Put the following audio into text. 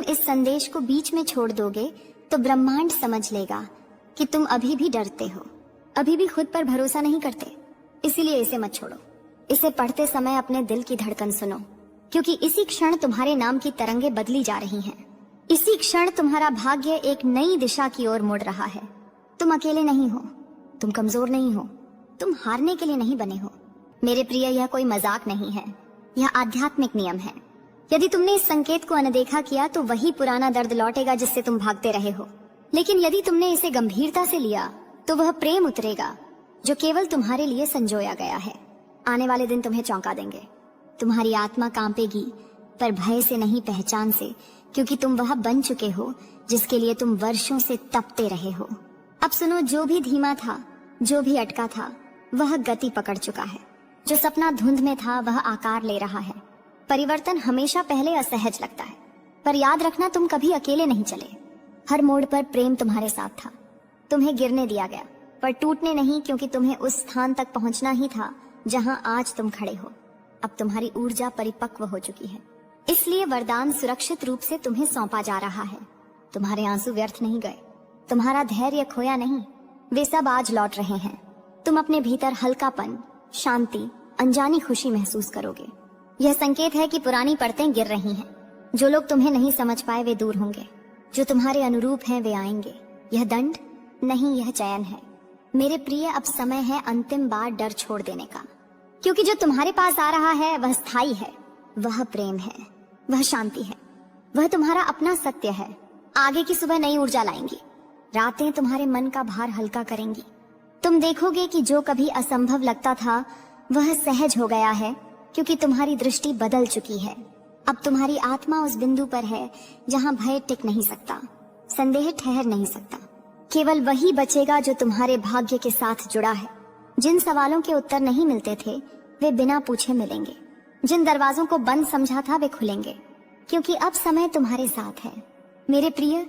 इस संदेश को बीच में छोड़ दोगे तो ब्रह्मांड समझ लेगा कि तुम अभी भी डरते हो, अभी भी खुद पर भरोसा नहीं करते। इसीलिए इसे मत छोड़ो। इसे पढ़ते समय अपने दिल की धड़कन सुनो, क्योंकि इसी क्षण तुम्हारे नाम की तरंगे बदली जा रही हैं। इसी क्षण तुम्हारा भाग्य एक नई दिशा की ओर मुड़ रहा है। तुम अकेले नहीं हो, तुम कमजोर नहीं हो, तुम हारने के लिए नहीं बने हो। मेरे प्रिय, यह कोई मजाक नहीं है, यह आध्यात्मिक नियम है। यदि तुमने इस संकेत को अनदेखा किया तो वही पुराना दर्द लौटेगा जिससे तुम भागते रहे हो। लेकिन यदि तुमने इसे गंभीरता से लिया तो वह प्रेम उतरेगा जो केवल तुम्हारे लिए संजोया गया है। आने वाले दिन तुम्हें चौंका देंगे। तुम्हारी आत्मा कांपेगी, पर भय से नहीं, पहचान से, क्योंकि तुम वह बन चुके हो जिसके लिए तुम वर्षों से तपते रहे हो। अब सुनो, जो भी धीमा था, जो भी अटका था, वह गति पकड़ चुका है। जो सपना धुंध में था वह आकार ले रहा है। परिवर्तन हमेशा पहले असहज लगता है, पर याद रखना, तुम कभी अकेले नहीं चले। हर मोड़ पर प्रेम तुम्हारे साथ था। तुम्हें गिरने दिया गया, पर टूटने नहीं, क्योंकि तुम्हें उस स्थान तक पहुंचना ही था जहां आज तुम खड़े हो। अब तुम्हारी ऊर्जा परिपक्व हो चुकी है, इसलिए वरदान सुरक्षित रूप से तुम्हें सौंपा जा रहा है। तुम्हारे आंसू व्यर्थ नहीं गए, तुम्हारा धैर्य खोया नहीं, वे सब आज लौट रहे हैं। तुम अपने भीतर हल्कापन, शांति, अनजानी खुशी महसूस करोगे। यह संकेत है कि पुरानी परतें गिर रही हैं। जो लोग तुम्हें नहीं समझ पाए वे दूर होंगे, जो तुम्हारे अनुरूप हैं वे आएंगे। यह दंड नहीं, यह चयन है। मेरे प्रिय, अब समय है अंतिम बार डर छोड़ देने का, क्योंकि जो तुम्हारे पास आ रहा है वह स्थायी है, वह प्रेम है, वह शांति है, वह तुम्हारा अपना सत्य है। आगे की सुबह नई ऊर्जा लाएंगी, रातें तुम्हारे मन का भार हल्का करेंगी। तुम देखोगे कि जो कभी असंभव लगता था वह सहज हो गया है, क्योंकि तुम्हारी दृष्टि बदल चुकी है। अब तुम्हारी आत्मा उस बिंदु पर है जहां भय टिक नहीं सकता, संदेह ठहर नहीं सकता। केवल वही बचेगा जो तुम्हारे भाग्य के साथ जुड़ा है। जिन सवालों के उत्तर नहीं मिलते थे वे बिना पूछे मिलेंगे। जिन दरवाजों को बंद समझा था वे खुलेंगे, क्योंकि अब समय तुम्हारे साथ है। मेरे प्रिय,